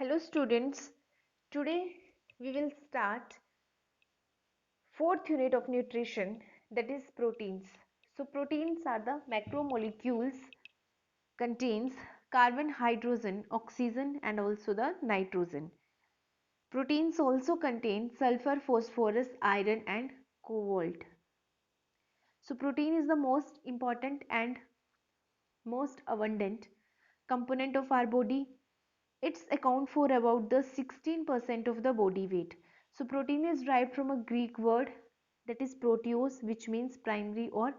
Hello students, today we will start fourth unit of nutrition, that is proteins. So proteins are the macromolecules contains carbon, hydrogen, oxygen and also the nitrogen. Proteins also contain sulfur, phosphorus, iron and cobalt. So protein is the most important and most abundant component of our body. It's account for about the 16% of the body weight. So protein is derived from a Greek word that is proteos, which means primary or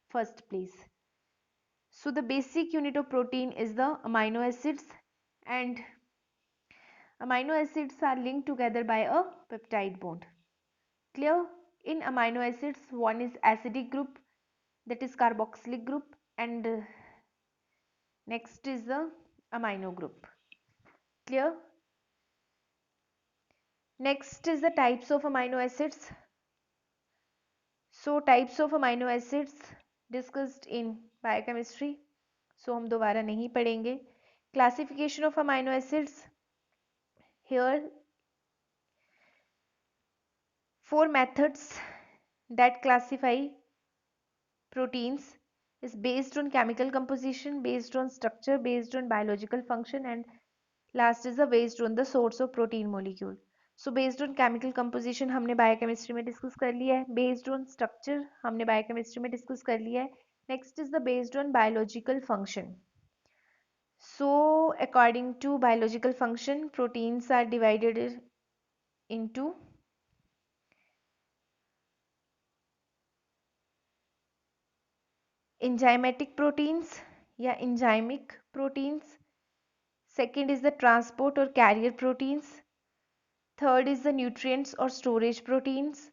first place. So the basic unit of protein is the amino acids, and amino acids are linked together by a peptide bond. Clear? In amino acids, one is acidic group, that is carboxylic group, and next is the amino group. Clear? Next is the types of amino acids. So types of amino acids discussed in biochemistry. So हम दोबारा नहीं पढ़ेंगे. Classification of amino acids. Here 4 methods that classify proteins is based on chemical composition, based on structure, based on biological function, and last is the based on the source of protein molecule. So based on chemical composition हमने biochemistry में discuss कर लिया है. Based on structure हमने biochemistry में discuss कर लिया है. Next is the based on biological function. So according to biological function, proteins are divided into enzymatic proteins या enzymic proteins. Second is the transport or carrier proteins. Third is the nutrients or storage proteins.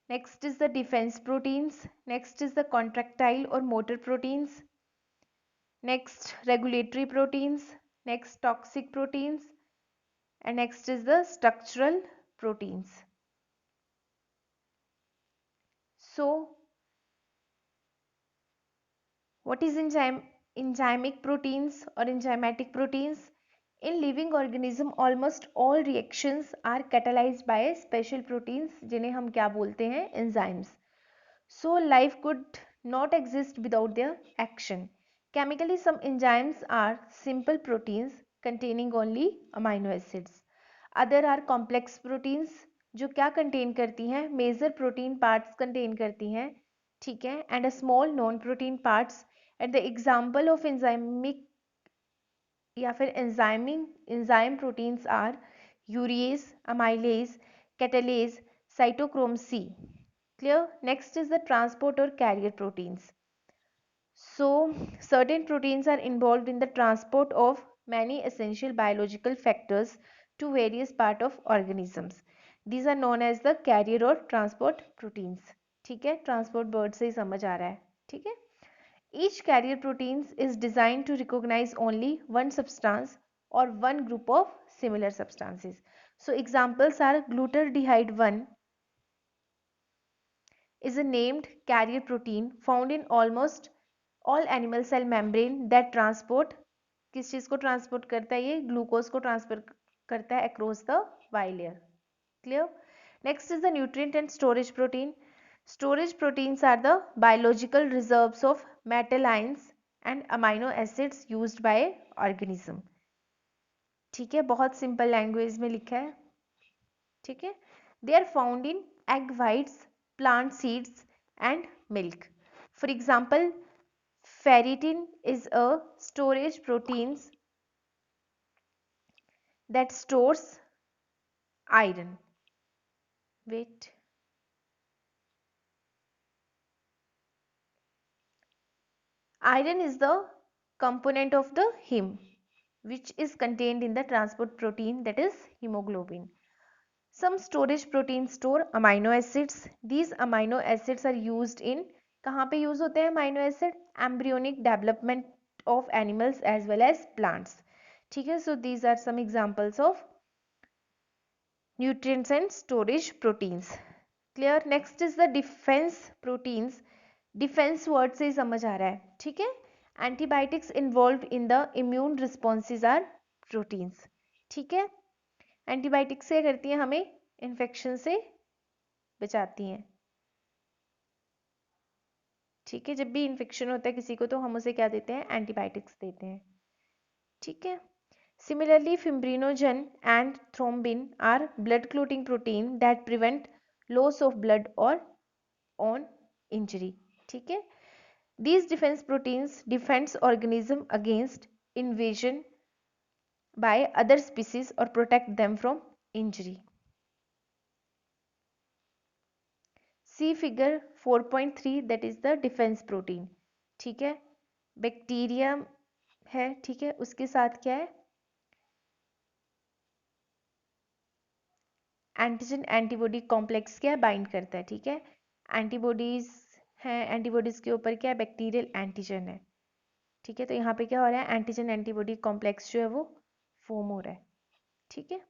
Next is the defense proteins. Next is the contractile or motor proteins. Next, regulatory proteins. Next, toxic proteins. And next is the structural proteins. So, what is enzymic proteins or enzymatic proteins? In living organism, almost all reactions are catalyzed by special proteins जिन्हें हम क्या बोलते हैं? Enzymes. So life could not exist without their action. Chemically, some enzymes are simple proteins containing only amino acids. Other are complex proteins जो क्या contain करती हैं? Major protein parts contain करती हैं, ठीक है, and a small non protein parts. And the example of enzymic या फिर enzyme proteins are urease, amylase, catalase, cytochrome C. Clear? Next is the transport or carrier proteins. So certain proteins are involved in the transport of many essential biological factors to various part of organisms. These are known as the carrier or transport proteins. ठीक है, transport word से ही समझ आ रहा है. ठीक है. Each carrier proteins is designed to recognize only one substance or one group of similar substances. So examples are glutaraldehyde 1 is a named carrier protein found in almost all animal cell membrane that transport, किस चीज को transport करता है? ये glucose को transfer करता है across the Y layer. Clear? Next is the nutrient and storage protein. Storage proteins are the biological reserves of metal ions and amino acids used by organism. ठीक है, बहुत सिंपल लैंग्वेज में लिखा है. ठीक है. They are found in egg whites, plant seeds and milk. For example, ferritin is a storage protein that stores iron. Wait. Iron is the component of the heme which is contained in the transport protein, that is hemoglobin. Some storage proteins store amino acids. These amino acids are used in, कहाँ पे use होते हैं amino acid? Embryonic development of animals as well as plants. ठीक है, so these are some examples of nutrients and storage proteins. Clear? Next is the defense proteins. Defense word से ही समझ आ रहा है. ठीक है, antibiotics involved in the immune responses are proteins. ठीक है. एंटीबायोटिक्स क्या करती हैं, हमें इन्फेक्शन से बचाती हैं। ठीक है, जब भी इन्फेक्शन होता है किसी को तो हम उसे क्या देते हैं, एंटीबायोटिक्स देते हैं। ठीक है। Similarly, fibrinogen and thrombin are blood clotting protein that prevent loss of blood or on injury. ठीक है। These defense proteins defends organism against invasion by other species or protect them from injury. See figure 4.3 that is the defense protein. ठीक है, bacteria है, ठीक है, उसके साथ क्या है, एंटीजन एंटीबॉडी कॉम्प्लेक्स क्या है, बाइंड करता है। ठीक है, एंटीबॉडीज हैं, एंटीबॉडीज के ऊपर क्या है, बैक्टीरियल एंटीजन है। ठीक है, तो यहाँ पे क्या हो रहा है, एंटीजन एंटीबॉडी कॉम्प्लेक्स जो है वो फॉर्म हो रहा है। ठीक है,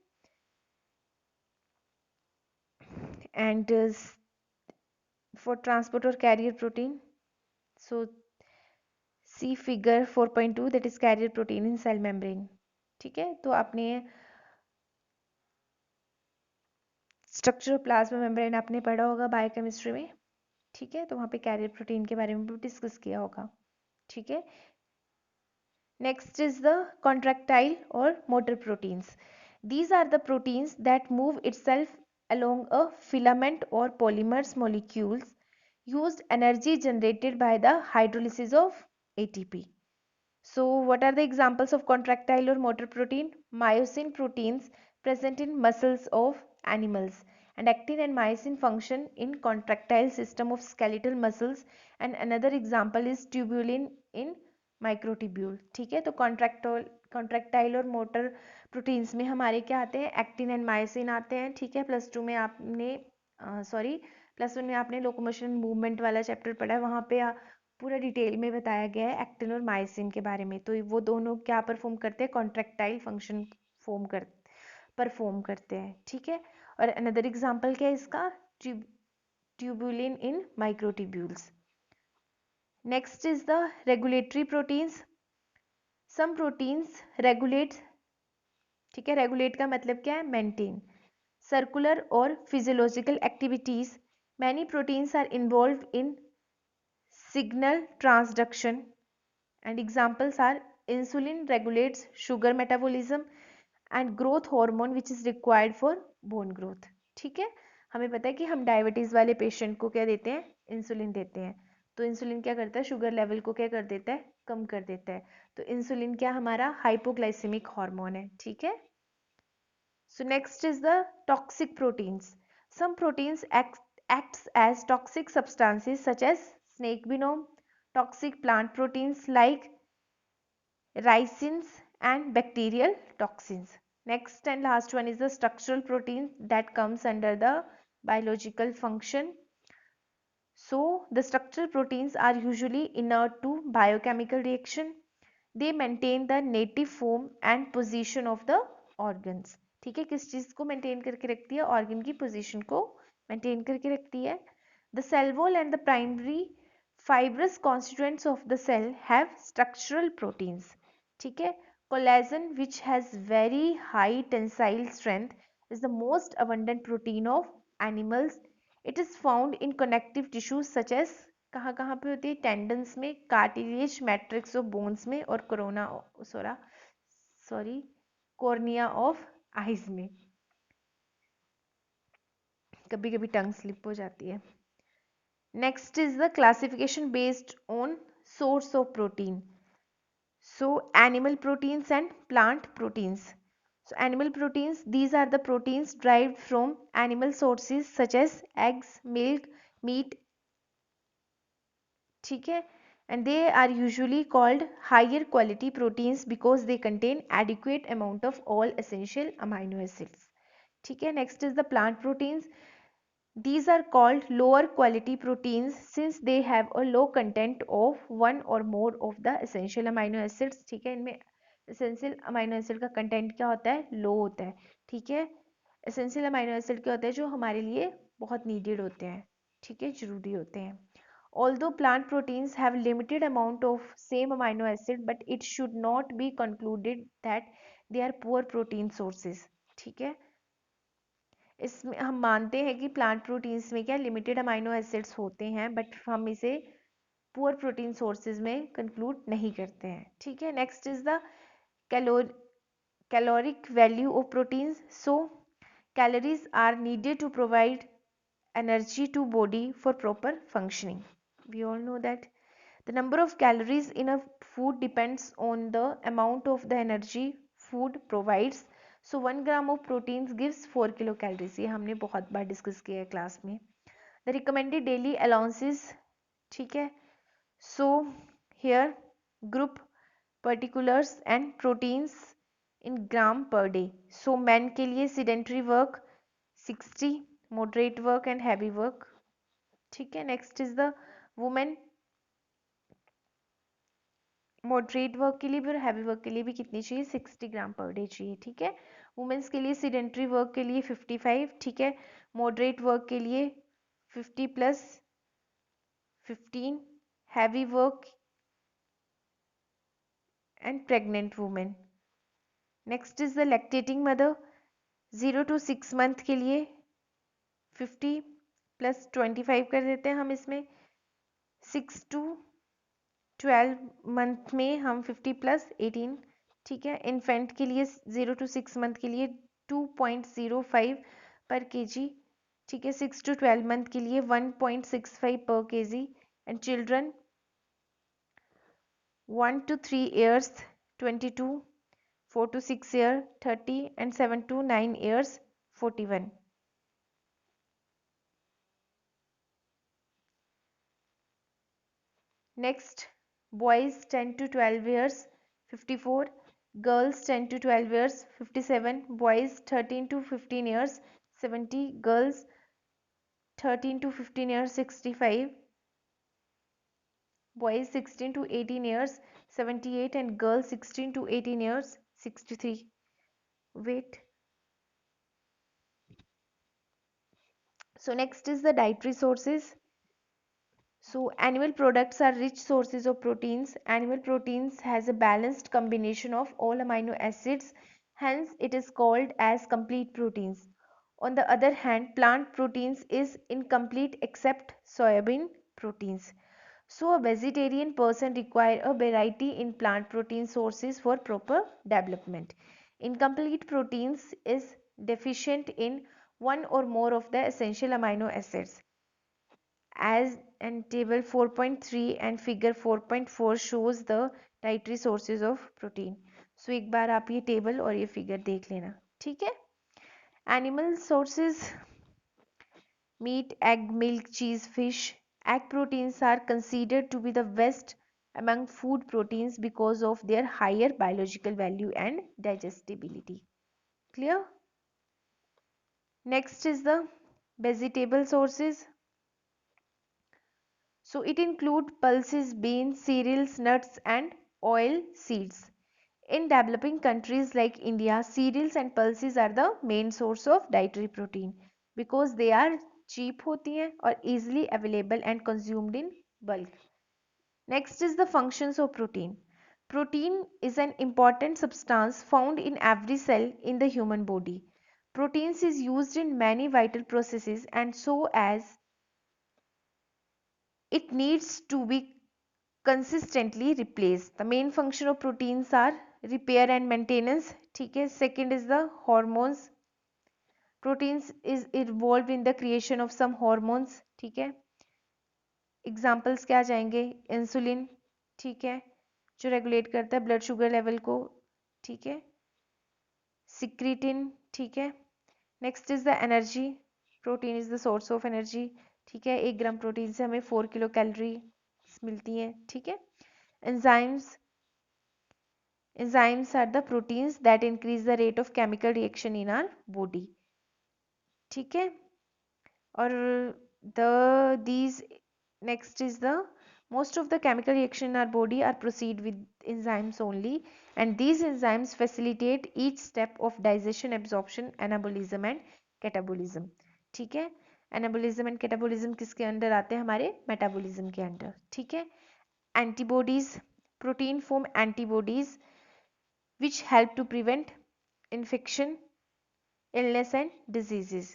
and for transport or carrier protein, so see figure 4.2 that is carrier protein in cell membrane. ठीक है, तो आपने स्ट्रक्चर ऑफ प्लाज्मा मेम्ब्रेन आपने पढ़ा होगा बायोकेमिस्ट्री में। ठीक है, तो वहाँ पे कैरियर प्रोटीन के बारे में भी डिस्कस किया होगा। ठीक है, next is the contractile or motor proteins. These are the proteins that move itself along a filament or polymers molecules used energy generated by the hydrolysis of ATP. So what are the examples of contractile or motor protein? Myosin proteins present in muscles of animals, and actin and myosin function in contractile system of skeletal muscles, and another example is tubulin in microtubule. ठीक है, तो contractile और motor proteins में हमारे क्या आते हैं, actin and myosin आते हैं। ठीक है, प्लस टू में आपने प्लस वन में आपने लोकोमोशन मूवमेंट वाला चैप्टर पढ़ा है, वहाँ पे पूरा डिटेल में बताया गया है एक्टिन और मायोसिन के बारे में। तो वो दोनों क्या परफॉर्म करते हैं, कॉन्ट्रैक्टाइल फंक्शन परफॉर्म करते हैं। ठीक है, और अनदर एग्जाम्पल क्या है इसका, tubulin in microtubules. Next is the regulatory proteins. Some proteins regulate, ठीक है, रेगुलेट का मतलब क्या है, maintain circular or physiological activities. Many proteins are involved in signal transduction and examples are insulin regulates sugar metabolism and growth hormone which is required for bone growth. ठीक है, हमें पता है कि हम डायबिटीज वाले पेशेंट को क्या देते हैं, इंसुलिन देते हैं। तो इंसुलिन क्या करता है, शुगर लेवल को क्या कर देता है, कम कर देता है। तो इंसुलिन क्या हमारा हाइपोग्लाइसेमिक हार्मोन है। ठीक है, so next is the toxic proteins. Some proteins acts as toxic substances such as snake venom, toxic plant proteins like ricins and bacterial toxins. Next and last one is the structural proteins that comes under the biological function. So the structural proteins are usually inert to biochemical reaction. They maintain the native form and position of the organs. ठीक है, किस चीज को maintain करके रखती है, organ की position को मेंटेन करके रखती है। The cell wall and the primary fibrous constituents of the cell have structural proteins. ठीक है, collagen which has very high tensile strength is the most abundant protein of animals. It is found in connective tissues such as, कहाँ कहाँ पे होती है, tendons में, cartilage matrix of bones में, और corona sorry cornea of eyes में। कभी कभी टंग स्लिप हो जाती है। Next is the classification based on source of protein. So animal proteins and plant proteins. So animal proteins, these are the proteins derived from animal sources such as eggs, milk, meat. ठीक है, and they are usually called higher quality proteins because they contain adequate amount of all essential amino acids. ठीक है, next is the plant proteins. These are called lower quality proteins since they have a low content of one or more of the essential amino acids. ठीक है, इनमें essential amino acid का content क्या होता है, low होता है। ठीक है, essential amino acid क्या होते हैं, जो हमारे लिए बहुत needed होते हैं। ठीक है, जरूरी होते हैं। Although plant proteins have limited amount of same amino acid, but it should not be concluded that they are poor protein sources. ठीक है, इसमें हम मानते हैं कि प्लांट प्रोटीन्स में क्या लिमिटेड अमाइनो एसिड्स होते हैं, बट हम इसे पुअर प्रोटीन सोर्सेज में कंक्लूड नहीं करते हैं। ठीक है, next is the caloric value of proteins. So calories are needed to provide energy to body for proper functioning. We all know that the number of calories in a food depends on the amount of the energy food provides. So 1 gram of proteins gives 4 kilocalories. ये हमने बहुत बार discuss किया है class में. The recommended daily allowances, ठीक है. So here group particulars and proteins in gram per day. So men के लिए sedentary work 60, moderate work and heavy work. ठीक है, next is the women. Moderate work के लिए भी और हैवी वर्क के लिए भी कितनी चाहिए, 60 ग्राम पर डे चाहिए. ठीक है, वुमेन्स के लिए सीडेंट्री वर्क के लिए 55. ठीक है, मॉडरेट वर्क के लिए 50 plus 15, heavy work and pregnant women. Next is the lactating mother, 0 to 6 month के लिए 50 प्लस 25 कर देते हैं हम इसमें. 6 to 12 मंथ में हम 50 प्लस 18. ठीक है, इन्फेंट के लिए 0 to 6 मंथ के लिए 2.05 पर केजी. ठीक है, 6 to 12 मंथ के लिए 1.65 पर KG. And children 1 to 3 years 22, 4 to 6 year 30 and 7 to 9 years 41. Next, boys 10 to 12 years 54, girls 10 to 12 years 57, boys 13 to 15 years 70, girls 13 to 15 years 65, boys 16 to 18 years 78 and girls 16 to 18 years 63. Wait. So next is the dietary sources. So animal products are rich sources of proteins. Animal proteins has a balanced combination of all amino acids, hence it is called as complete proteins. On the other hand, plant proteins is incomplete except soybean proteins. So a vegetarian person require a variety in plant protein sources for proper development. Incomplete proteins is deficient in one or more of the essential amino acids. As and table 4.3 and figure 4.4 shows the dietary sources of protein. So एक बार आप ये table और ये figure देख लेना. ठीक है, animal sources, meat, egg, milk, cheese, fish. Egg proteins are considered to be the best among food proteins because of their higher biological value and digestibility. Clear? Next is the vegetable sources. So it includes pulses, beans, cereals, nuts and oil seeds. In developing countries like India, cereals and pulses are the main source of dietary protein because they are cheap होती हैं और easily available and consumed in bulk. Next is the functions of protein. Protein is an important substance found in every cell in the human body. Proteins is used in many vital processes and so as it needs to be consistently replaced. The main function of proteins are repair and maintenance. ठीक है, second is the hormones. Proteins is involved in the creation of some hormones. ठीक है, examples क्या जाएंगे, insulin, ठीक है, जो regulate करता है ब्लड शुगर लेवल को. ठीक है, सिक्रीटिन. ठीक है, next is the energy. Protein is the source of energy. ठीक है, 1 ग्राम प्रोटीन से हमें 4 किलो कैलोरी मिलती हैं. ठीक है, enzymes. Enzymes are the proteins that increase the rate of chemical reaction in our body. ठीक है, और these next is the most of the chemical reaction in our body are proceed with enzymes only, and these enzymes facilitate each step of digestion, absorption, anabolism and catabolism. ठीक है, anabolism and catabolism किसके under आते हैं, हमारे metabolism के under. ठीक है, antibodies. Protein form antibodies which help to prevent infection, illness and diseases.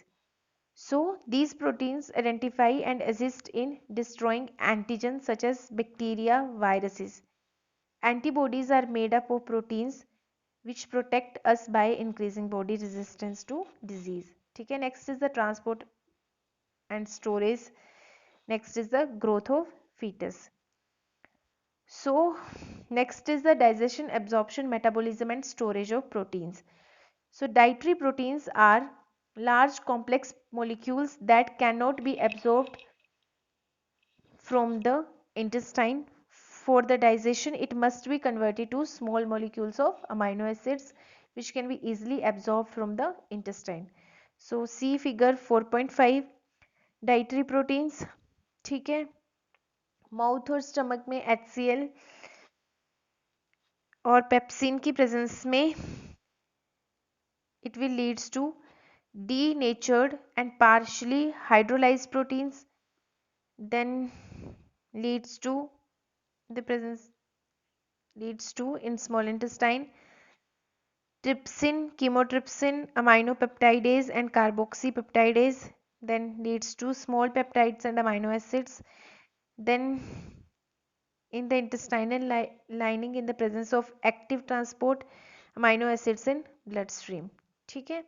So these proteins identify and assist in destroying antigens such as bacteria, viruses. Antibodies are made up of proteins which protect us by increasing body resistance to disease. ठीक है, next is the transport and storage. Next is the growth of fetus. So next is the digestion, absorption, metabolism and storage of proteins. So dietary proteins are large complex molecules that cannot be absorbed from the intestine. For the digestion, it must be converted to small molecules of amino acids which can be easily absorbed from the intestine. So see figure 4.5 dietary proteins. ठीक है, mouth और stomach में HCl और pepsin की presence में it will leads to denatured and partially hydrolyzed proteins, then leads to the presence leads to in small intestine trypsin, chymotrypsin, aminopeptidase and carboxypeptidase, then leads to small peptides and amino acids, then in the intestinal lining in the presence of active transport amino acids in bloodstream. ठीक है,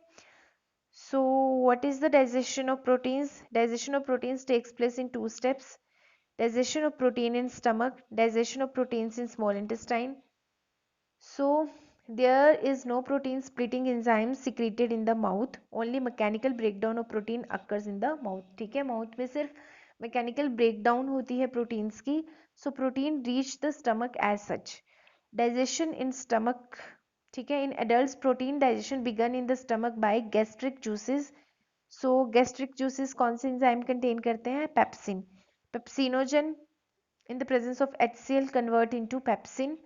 so what is the digestion of proteins? Digestion of proteins takes place in two steps: digestion of protein in stomach, digestion of proteins in small intestine. So there is no protein splitting enzyme secreted in the mouth, only mechanical breakdown of protein occurs in the mouth. ठीक है, mouth में सिर्फ mechanical breakdown होती है proteins की. So protein reach the stomach as such. Digestion in stomach. ठीक है, in adults protein digestion began in the stomach by gastric juices. So gastric juices कौन से एंजाइम कंटेन करते हैं? Pepsin. Pepsinogen in the presence of HCl convert into pepsin,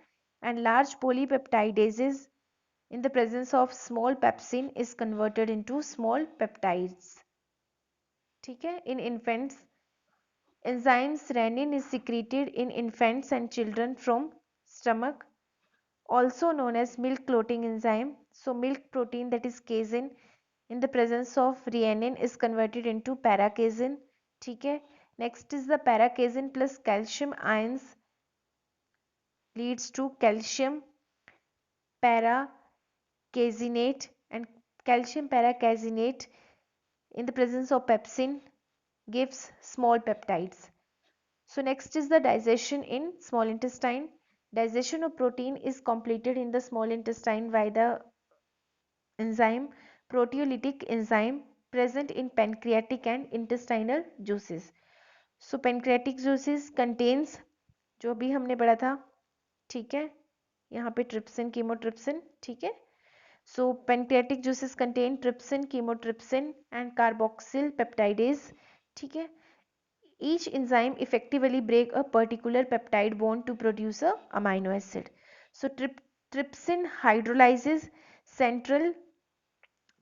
and large polypeptidases in the presence of small pepsin is converted into small peptides. ठीक है, in infants enzymes renin is secreted in infants and children from stomach, also known as milk clotting enzyme. So milk protein, that is casein, in the presence of renin is converted into paracasein. ठीक है, next is the paracasein plus calcium ions leads to calcium paracasinate, and calcium paracasinate in the presence of pepsin gives small peptides. So next is the digestion in small intestine. Digestion of protein is completed in the small intestine by the enzyme proteolytic enzyme present in pancreatic and intestinal juices. So pancreatic juices contains जो भी हमने पढ़ा था. ठीक है, यहाँ पे trypsin, chymotrypsin. ठीक है, so pancreatic juices contain trypsin, chymotrypsin and carboxyl peptidase. ठीक है, each enzyme effectively break a particular peptide bond to produce a amino acid. So trypsin hydrolyzes central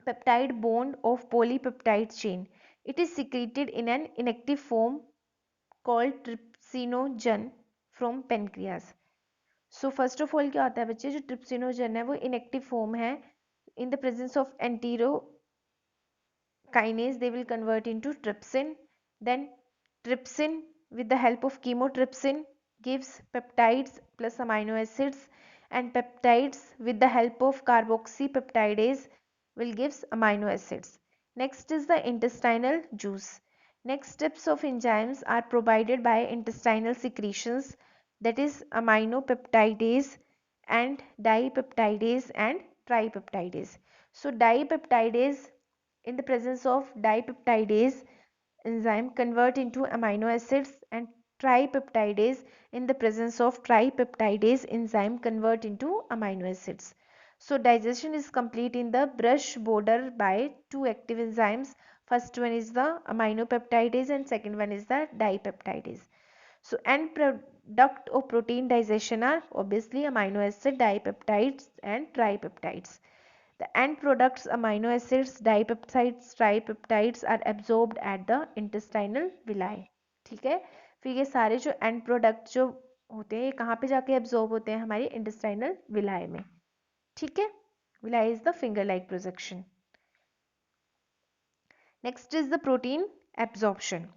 peptide bond of polypeptide chain. It is secreted in an inactive form called trypsinogen from pancreas. So first of all क्या होता है बच्चे, जो trypsinogen है वो inactive form है. In the presence of antero kinase they will convert into trypsin. Then trypsin with the help of chymotrypsin gives peptides plus amino acids, and peptides with the help of carboxypeptidase will gives amino acids. Next is the intestinal juice. Next steps of enzymes are provided by intestinal secretions, that is aminopeptidase and dipeptidase and tripeptidase. So dipeptidase in the presence of dipeptidase enzyme convert into amino acids, and tripeptidase in the presence of tripeptidase enzyme convert into amino acids. So digestion is complete in the brush border by two active enzymes. First one is the aminopeptidase and second one is the dipeptidase. So end product of protein digestion are obviously amino acid, dipeptides and tripeptides. The end products amino acids, dipeptides, tripeptides are absorbed at the intestinal villi. ठीक है, फिर ये सारे जो and product जो होते हैं ये कहाँ पे जाके एब्जॉर्ब होते हैं? हमारी इंटेस्टाइनल विलाई में. ठीक है, villi is the finger like projection. Next is the protein absorption.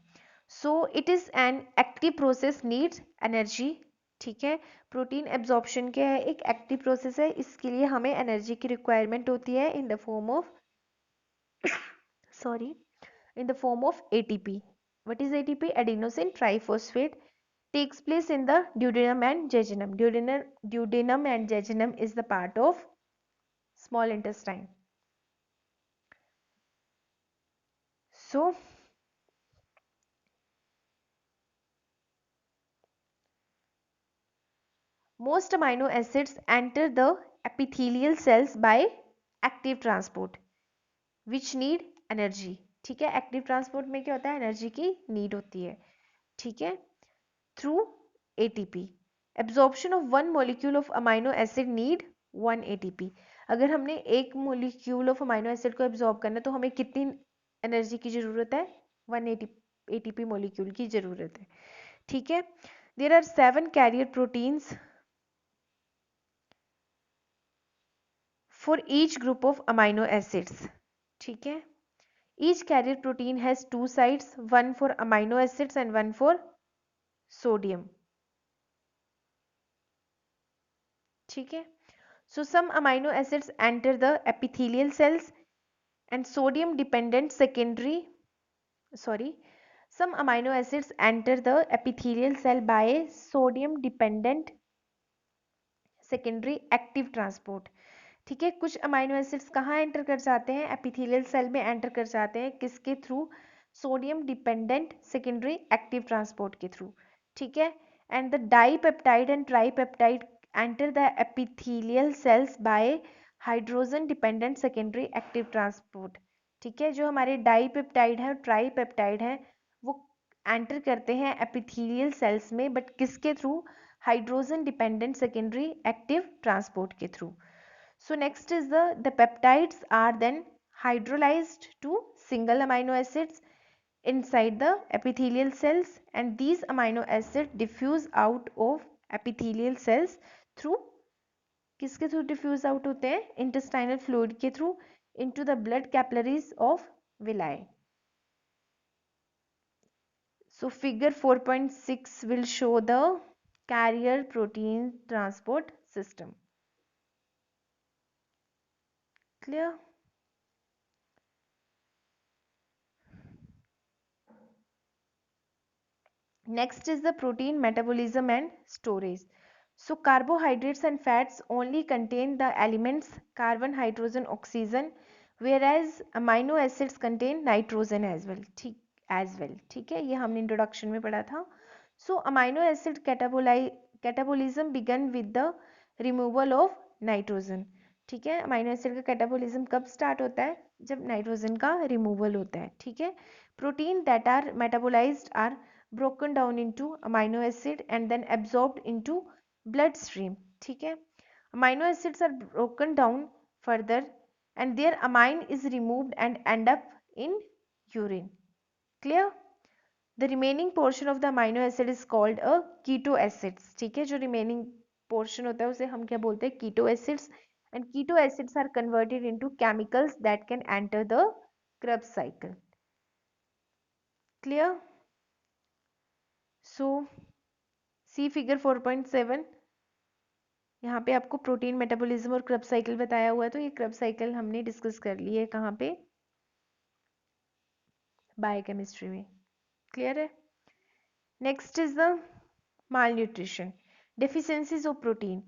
So it is an active process, needs energy. ठीक है, प्रोटीन एब्जॉर्प्शन क्या है, एक एक्टिव प्रोसेस है, इसके लिए हमें एनर्जी की रिक्वायरमेंट होती है in the form of sorry in the form of ATP. What is ATP? Adenosine triphosphate takes place in the duodenum and jejunum. Duodenum and jejunum is the part of small intestine. So most amino acids enter the epithelial cells by active transport which need energy. ठीक है, active transport में क्या होता है, energy की need होती है. ठीक है, through ATP. Absorption of one molecule of amino acid need 1 ATP. अगर हमने एक मॉलिक्यूल ऑफ अमाइनो एसिड को एब्जॉर्ब करना है तो हमें कितनी एनर्जी की जरूरत है, 1 ATP मॉलिक्यूल की जरूरत है. ठीक है, there are 7 carrier proteins for each group of amino acids. ठीक है, each carrier protein has two sites, one for amino acids and one for sodium. ठीक है, so some amino acids enter the epithelial cells and sodium dependent secondary some amino acids enter the epithelial cell by sodium dependent secondary active transport. ठीक है, कुछ amino acids कहाँ enter कर जाते हैं, epithelial cell में एंटर कर जाते हैं, किसके through, sodium dependent secondary active transport के थ्रू. ठीक है, and the dipeptide and tripeptide enter the epithelial cells bye hydrogen dependent secondary active transport. ठीक है, जो हमारे डाईपेप्टाइड है, ट्राईपेप्टाइड है, वो एंटर करते हैं एपिथेलियल सेल्स में, बट किसके through, hydrogen dependent secondary active transport के through. So next is the peptides are then hydrolyzed to single amino acids inside the epithelial cells and these amino acids diffuse out of epithelial cells through किसके through diffuse out होते हैं, intestinal fluid के through into the blood capillaries of villi. So figure 4.6 will show the carrier protein transport system. Clear? Next is the protein metabolism and storage. So carbohydrates and fats only contain the elements carbon, hydrogen, oxygen, whereas amino acids contain nitrogen as well. ठीक है, ये हमने introduction में पढ़ा था. So amino acid catabolism began with the removal of nitrogen. ठीक है, amino acid का कैटाबोलिज्म कब स्टार्ट होता है, जब नाइट्रोजन का रिमूवल होता है. ठीक है, protein that are metabolised are broken down into amino acid and then absorbed into bloodstream. ठीक है, amino acids are broken down further and their amine is removed and end up in urine. Clear? The remaining portion of the amino acid is called a keto acids. ठीक है, जो remaining portion होता है उसे हम क्या बोलते हैं, keto acids, and keto acids are converted into chemicals that can enter the Krebs cycle. Clear? So see figure 4.7, यहाँ पे आपको प्रोटीन मेटाबॉलिज्म और क्रब साइकिल बताया हुआ है, तो ये क्रब साइकिल हमने डिस्कस कर ली है कहाँ पे, बायोकेमिस्ट्री में. क्लियर है? Next is the malnutrition, deficiencies of protein.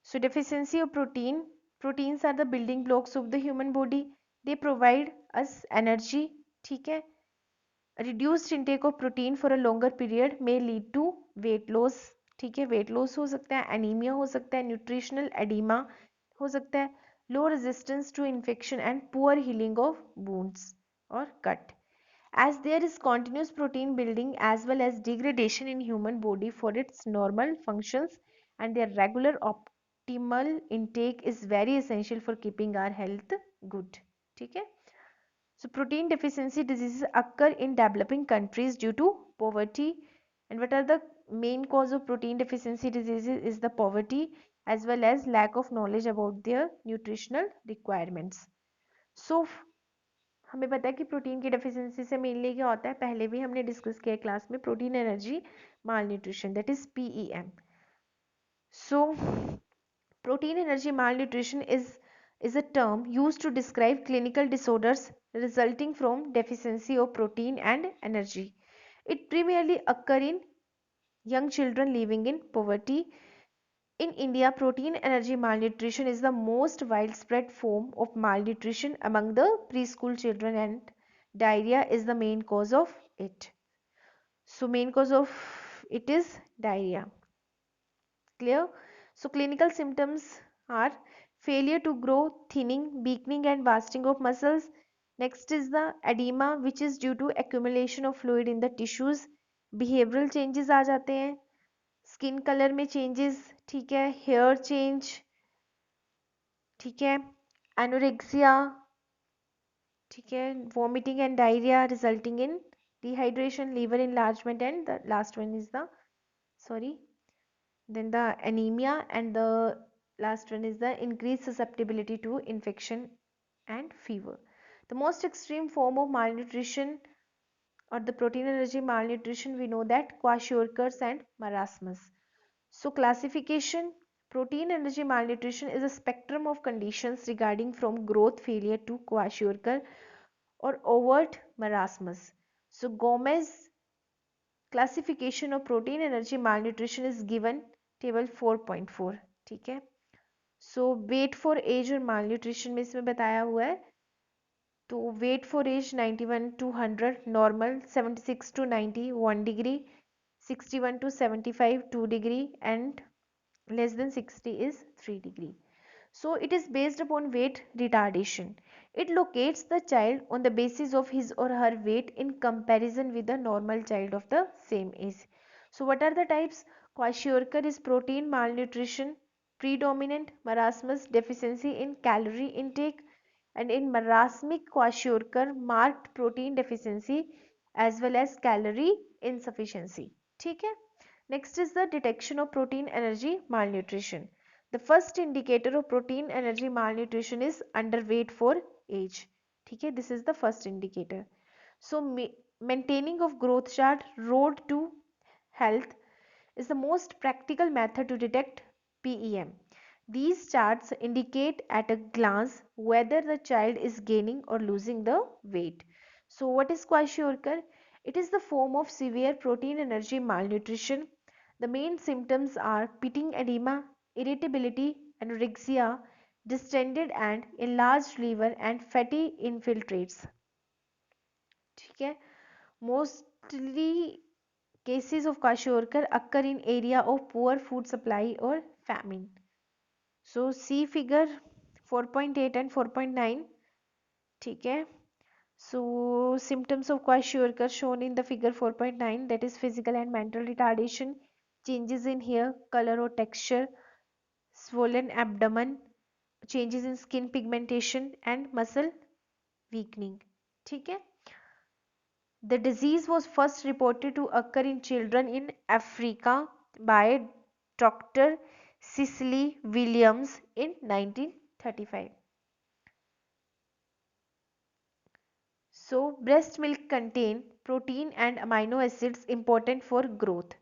So deficiency of protein, proteins are the building blocks of the human body, they provide us energy. ठीक है, reduced intake of protein for a longer period may lead to weight loss. ठीक है, weight loss हो सकता है, anaemia हो सकता है, न्यूट्रिशनल एडिमा हो सकता है, low resistance to infection and poor healing of wounds or cut. As there is continuous protein building as well as degradation in human body for its normal functions and their regular optimal intake is very essential for keeping our health good. ठीक है, so protein deficiency diseases occur in developing countries due to poverty. And what are the main cause of protein deficiency diseases is the poverty as well as lack of knowledge about their nutritional requirements. So हमें पता है कि protein की deficiency से mainly क्या होता है, पहले भी हमने डिस्कस किया है क्लास में, protein energy mall nutrition, that is PEM. So protein energy malnutrition is a term used to describe clinical disorders resulting from deficiency of protein and energy. It primarily occur in young children living in poverty. In India, protein energy malnutrition is the most widespread form of malnutrition among the preschool children, and diarrhea is the main cause of it. So main cause of it is diarrhea. Clear? So clinical symptoms are failure to grow, thinning, weakening and wasting of muscles. Next is the edema, which is due to accumulation of fluid in the tissues. Behavioral changes आ जाते हैं, skin colour में changes, ठीक है, hair change, ठीक है, anorexia, ठीक है, vomiting and diarrhoea resulting in dehydration, liver enlargement, and the last one is the, sorry, then the anemia, and the last one is the increased susceptibility to infection and fever. The most extreme form of malnutrition or the protein energy malnutrition, we know that kwashiorkors and marasmus. So classification, protein energy malnutrition is a spectrum of conditions regarding from growth failure to kwashiorkor or overt marasmus. So Gomez classification of protein energy malnutrition is given table 4.4, ठीक है. So weight for age और malnutrition में इसमें बताया हुआ है. तो weight for age 91 to 100 normal, 76 to 90 1 degree, 61 to 75 2 degree and less than 60 is 3 degree. So it is based upon weight retardation. It locates the child on the basis of his or her weight in comparison with the normal child of the same age. So what are the types? Kwashiorkor is protein malnutrition, predominant marasmus deficiency in calorie intake, and in marasmic kwashiorkor marked protein deficiency as well as calorie insufficiency. ठीक है. Next is the detection of protein energy malnutrition. The first indicator of protein energy malnutrition is underweight for age. ठीक है, this is the first indicator. So maintaining of growth chart road to health is the most practical method to detect PEM. These charts indicate at a glance whether the child is gaining or losing the weight. So what is kwashiorkor? It is the form of severe protein energy malnutrition. The main symptoms are pitting edema, irritability, anorexia, distended and enlarged liver and fatty infiltrates. ठीक है. Mostly cases of kwashiorkor occur in area of poor food supply or famine. So see figure 4.8 and 4.9. ठीक है. So symptoms of kwashiorkor shown in the figure 4.9, that is physical and mental retardation, changes in hair color or texture, swollen abdomen, changes in skin pigmentation and muscle weakening. ठीक है. The disease was first reported to occur in children in Africa by Dr. Cicely Williams in 1935. So breast milk contain protein and amino acids important for growth.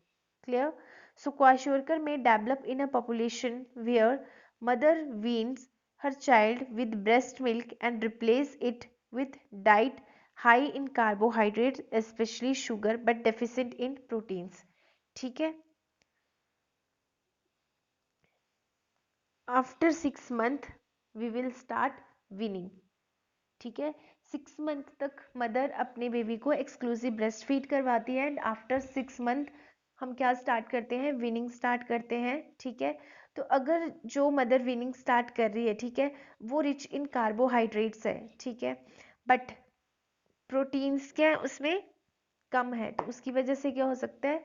Clear? So kwashiorkor may develop in a population where mother weans her child with breast milk and replace it with diet high in carbohydrates, especially sugar, but deficient in proteins. ठीक है. After 6 months we will start weaning. ठीक है. 6 month तक mother अपने baby को exclusive breast feed करवाती है, and after 6 month हम क्या स्टार्ट करते हैं, विनिंग स्टार्ट करते हैं. ठीक है. तो अगर जो मदर विनिंग स्टार्ट कर रही है, ठीक है, वो रिच इन कार्बोहाइड्रेट्स है, ठीक है, बट प्रोटीन्स क्या है उसमें कम है, तो उसकी वजह से क्या हो सकता है,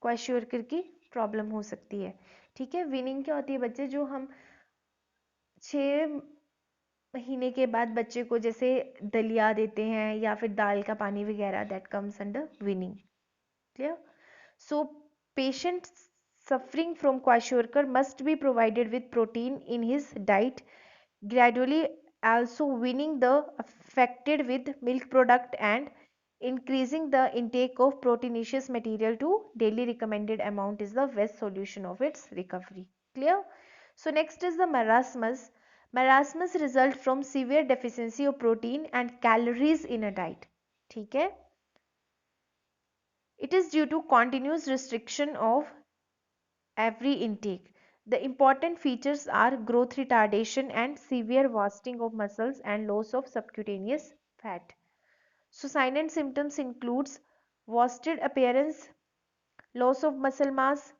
क्वाशियोरकर की प्रॉब्लम हो सकती है. ठीक है. विनिंग क्या होती है बच्चे, जो हम 6 महीने के बाद बच्चे को जैसे दलिया देते हैं या फिर दाल का पानी वगैरह, that comes under winning. Clear. So patient suffering from kwashiorkor must be provided with protein in his diet gradually also weaning the affected with milk product and increasing the intake of proteinaceous material to daily recommended amount is the best solution of its recovery. Clear? So next is the marasmus. Marasmus result from severe deficiency of protein and calories in a diet. ठीक है? It is due to continuous restriction of every intake. The important features are growth retardation and severe wasting of muscles and loss of subcutaneous fat. So sign and symptoms includes wasted appearance, loss of muscle mass,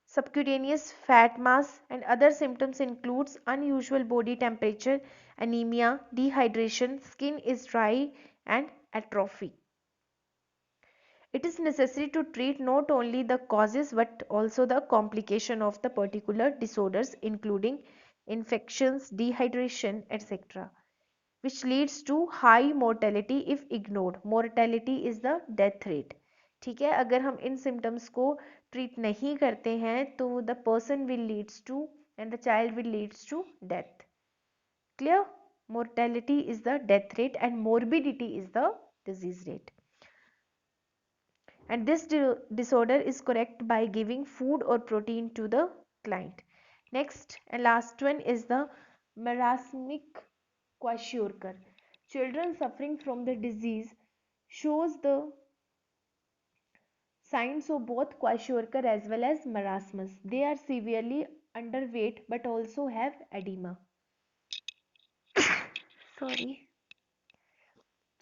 subcutaneous fat mass, and other symptoms includes unusual body temperature, anemia, dehydration, skin is dry and atrophy. It is necessary to treat not only the causes but also the complication of the particular disorders including infections, dehydration, etc., which leads to high mortality if ignored. Mortality is the death rate. ठीक है, अगर हम इन symptoms को treat नहीं करते हैं तो the person will leads to and the child will leads to death. Clear? Mortality is the death rate and morbidity is the disease rate. And this disorder is correct by giving food or protein to the client. Next and last one is the marasmic kwashiorkor. Children suffering from the disease shows the signs of both kwashiorkor as well as marasmus. They are severely underweight but also have edema. Sorry.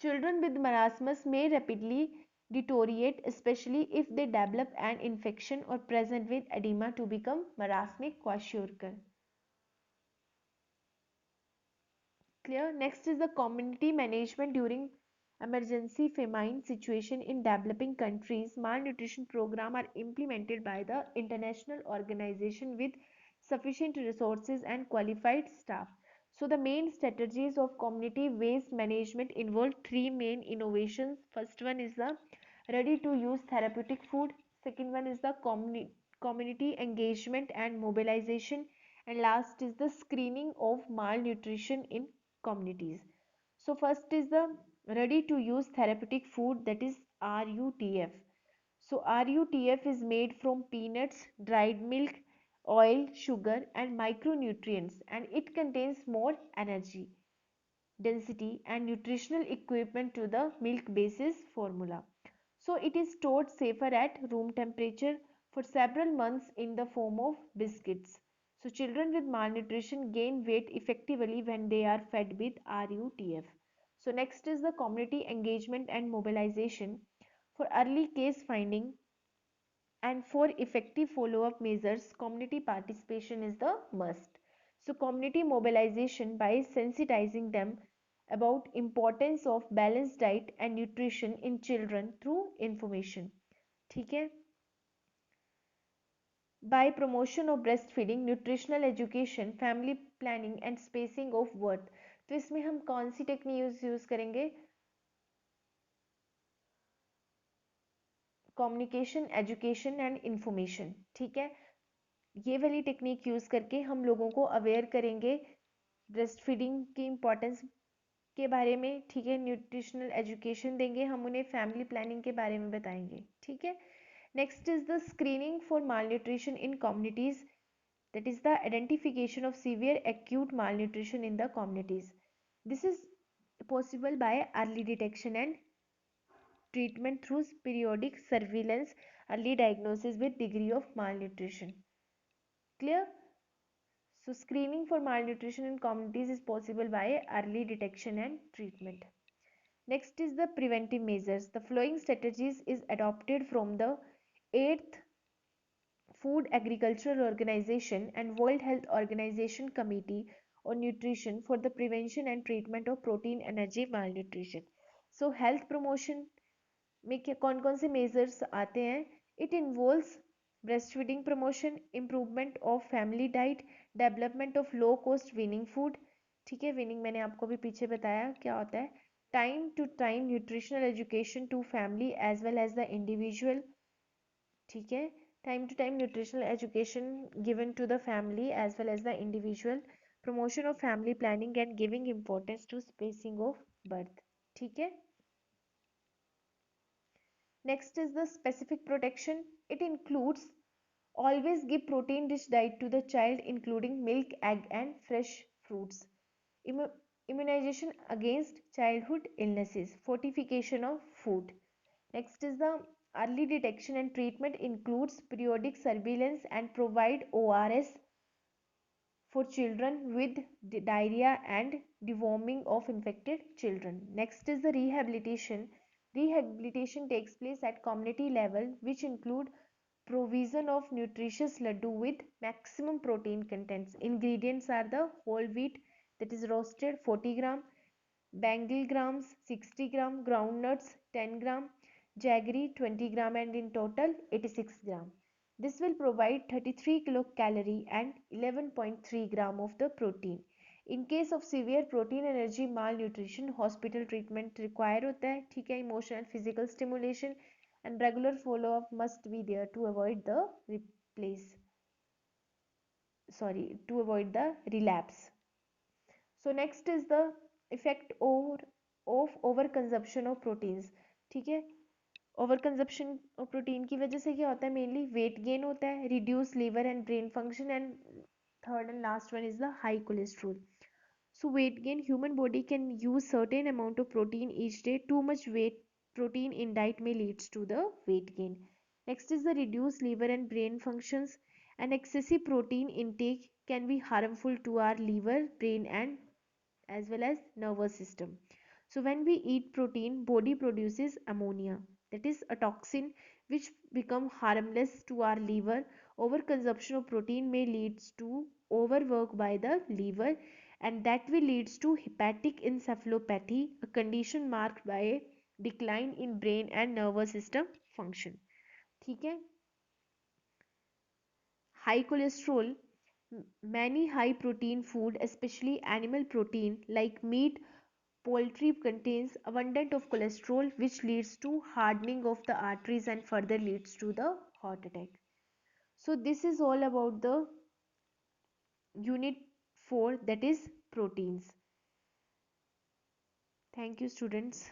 Children with marasmus may rapidly deteriorate, especially if they develop an infection or present with edema to become marasmic kwashiorkor. Clear? Next is the community management during emergency famine situation in developing countries. Malnutrition program are implemented by the international organization with sufficient resources and qualified staff. So the main strategies of community waste management involve three main innovations. First one is the ready to use therapeutic food. Second one is the community engagement and mobilization, and last is the screening of malnutrition in communities. So first is the ready to use therapeutic food, that is RUTF. So RUTF is made from peanuts, dried milk, oil, sugar and micronutrients, and it contains more energy density and nutritional equipment to the milk basis formula. So it is stored safer at room temperature for several months in the form of biscuits. So children with malnutrition gain weight effectively when they are fed with RUTF. So next is the community engagement and mobilization. For early case finding and for effective follow-up measures, community participation is the must. So community mobilization by sensitizing them about importance of balanced diet and nutrition in children through information. ठीक है? By promotion of breastfeeding, nutritional education, family planning and spacing of birth. तो इसमें हम कौन सी technique use करेंगे? Communication, education and information. ठीक है, ये वाली टेक्निक यूज करके हम लोगों को अवेयर करेंगे ब्रेस्ट फीडिंग की इम्पोर्टेंस के बारे में. ठीक है, न्यूट्रिशनल एजुकेशन देंगे, हम उन्हें फैमिली प्लानिंग के बारे में बताएंगे. ठीक है. Next is the screening for mall nutrition in communities, that is the identification of severe acute malnutrition in the communities. This is possible by early detection and treatment through periodic surveillance, early diagnosis with degree of malnutrition. Clear? So screening for malnutrition in communities is possible by early detection and treatment. Next is the preventive measures. The following strategies is adopted from the 8th Food Agricultural Organization and World Health Organization Committee on Nutrition for the prevention and treatment of protein energy malnutrition. So health promotion में कौन कौन से measures आते हैं? It involves breast feeding promotion, improvement of family diet, development of low cost winning food. ठीक है, winning मैंने आपको भी पीछे बताया क्या होता है. Time to time nutritional education to family as well as the individual. ठीक है, time to time nutritional education given to the family as well as the individual. promotion of family planning and giving importance to spacing of birth. ठीक है. Next is the specific protection. It includes always give protein rich diet to the child including milk, egg and fresh fruits. Immunization against childhood illnesses. Fortification of food. Next is the early detection and treatment includes periodic surveillance and provide ORS for children with diarrhea and deworming of infected children. Next is the rehabilitation. Rehabilitation takes place at community level, which include provision of nutritious laddu with maximum protein contents. Ingredients are the whole wheat, that is roasted 40 gram, bangle grams 60 gram, groundnuts 10 gram, jaggery 20 gram, and in total 86 gram. This will provide 33 kilocalorie and 11.3 gram of the protein. In case of severe protein energy malnutrition, hospital treatment required होता है. ठीक है. Emotional physical stimulation and regular follow up must be there to avoid the relapse. So next is the effect of overconsumption of proteins. ठीक है. Over consumption of protein की वजह से क्या होता है? मेनली वेट गेन होता है, reduce liver and brain function, and third and last one is the high cholesterol. So weight gain, human body can use certain amount of protein each day. Too much weight protein in diet may leads to the weight gain. Next is the reduced liver and brain functions. An excessive protein intake can be harmful to our liver, brain and as well as nervous system. So when we eat protein, body produces ammonia, that is a toxin which become harmless to our liver. Overconsumption of protein may leads to overwork by the liver, and that will leads to hepatic encephalopathy, a condition marked by a decline in brain and nervous system function. ठीक है. High cholesterol. Many high protein food, especially animal protein like meat, poultry, contains abundant of cholesterol, which leads to hardening of the arteries and further leads to the heart attack. So this is all about the unit 4, that is proteins. Thank you, students.